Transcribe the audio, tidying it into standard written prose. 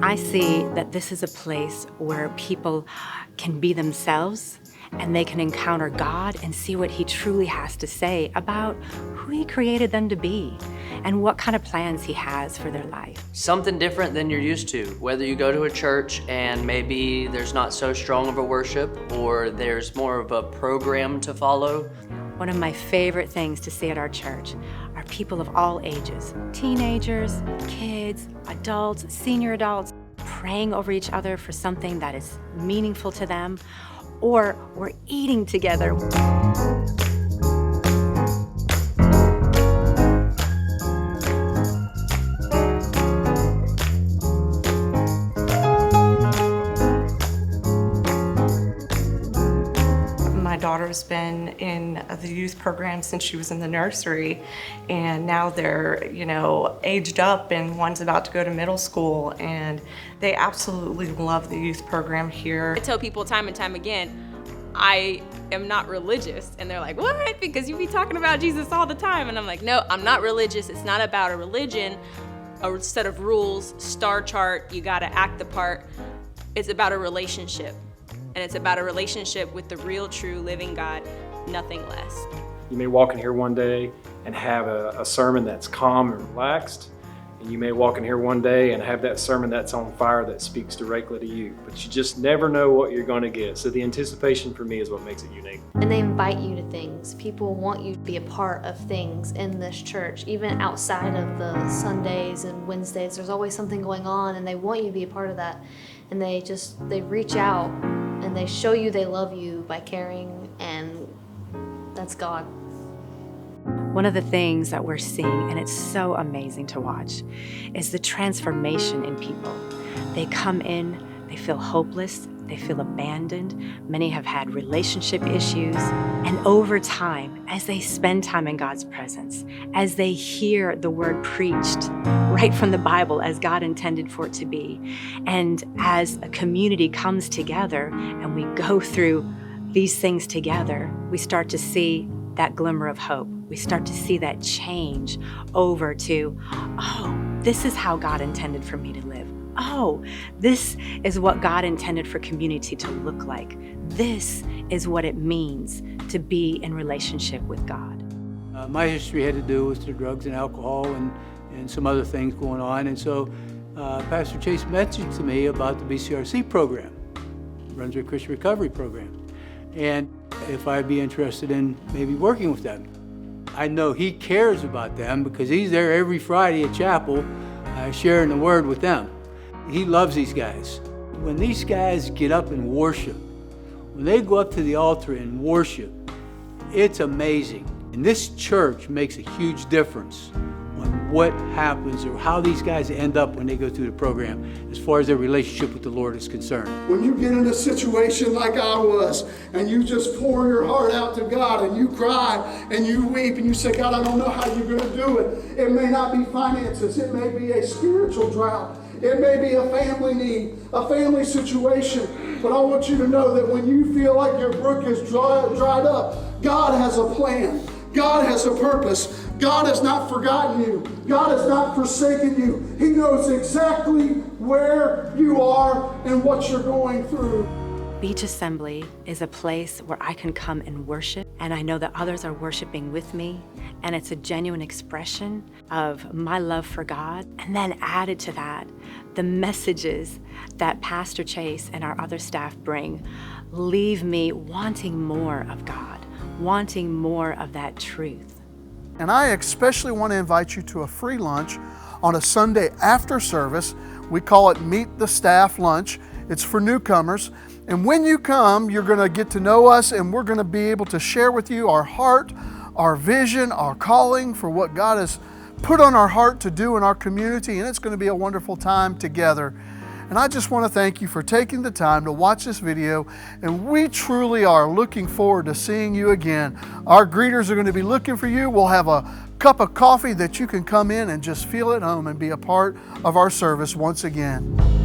I see that this is a place where people can be themselves and they can encounter God and see what He truly has to say about who He created them to be and what kind of plans He has for their life. Something different than you're used to, whether you go to a church and maybe there's not so strong of a worship or there's more of a program to follow. One of my favorite things to see at our church are people of all ages, teenagers, kids, adults, senior adults, praying over each other for something that is meaningful to them, or we're eating together. My daughter's been in the youth program since she was in the nursery, and now they're, aged up, and one's about to go to middle school, and they absolutely love the youth program here. I tell people time and time again, I am not religious, and they're like, what? Because you be talking about Jesus all the time, and I'm like, no, I'm not religious. It's not about a religion, a set of rules, star chart, you gotta act the part. It's about a relationship. And it's about a relationship with the real, true, living God, nothing less. You may walk in here one day and have a sermon that's calm and relaxed, and you may walk in here one day and have that sermon that's on fire that speaks directly to you. But you just never know what you're going to get. So the anticipation for me is what makes it unique. And they invite you to things. People want you to be a part of things in this church, even outside of the Sundays and Wednesdays. There's always something going on, and they want you to be a part of that. And they reach out and they show you they love you by caring, and that's God. One of the things that we're seeing, and it's so amazing to watch, is the transformation in people. They come in, they feel hopeless, they feel abandoned. Many have had relationship issues. And over time, as they spend time in God's presence, as they hear the word preached right from the Bible as God intended for it to be, and as a community comes together and we go through these things together, we start to see that glimmer of hope. We start to see that change over to, oh, this is how God intended for me to live. Oh, this is what God intended for community to look like. This is what it means to be in relationship with God. My history had to do with the drugs and alcohol and some other things going on. And so Pastor Chase mentioned to me about the BCRC program, Brunswick Christian Recovery Program, and if I'd be interested in maybe working with them. I know he cares about them because he's there every Friday at chapel sharing the word with them. He loves these guys. When these guys get up and worship, when they go up to the altar and worship, it's amazing. And this church makes a huge difference on what happens or how these guys end up when they go through the program as far as their relationship with the Lord is concerned. When you get in a situation like I was and you just pour your heart out to God and you cry and you weep and you say, God, I don't know how you're going to do it. It may not be finances. It may be a spiritual drought. It may be a family need, a family situation. But I want you to know that when you feel like your brook is dried up, God has a plan. God has a purpose. God has not forgotten you. God has not forsaken you. He knows exactly where you are and what you're going through. Beach Assembly is a place where I can come and worship, and I know that others are worshiping with me, and it's a genuine expression of my love for God. And then added to that, the messages that Pastor Chase and our other staff bring leave me wanting more of God, wanting more of that truth. And I especially want to invite you to a free lunch on a Sunday after service. We call it Meet the Staff Lunch. It's for newcomers. And when you come, you're going to get to know us, and we're going to be able to share with you our heart, our vision, our calling for what God has put on our heart to do in our community. And it's going to be a wonderful time together. And I just want to thank you for taking the time to watch this video. And we truly are looking forward to seeing you again. Our greeters are going to be looking for you. We'll have a cup of coffee that you can come in and just feel at home and be a part of our service once again.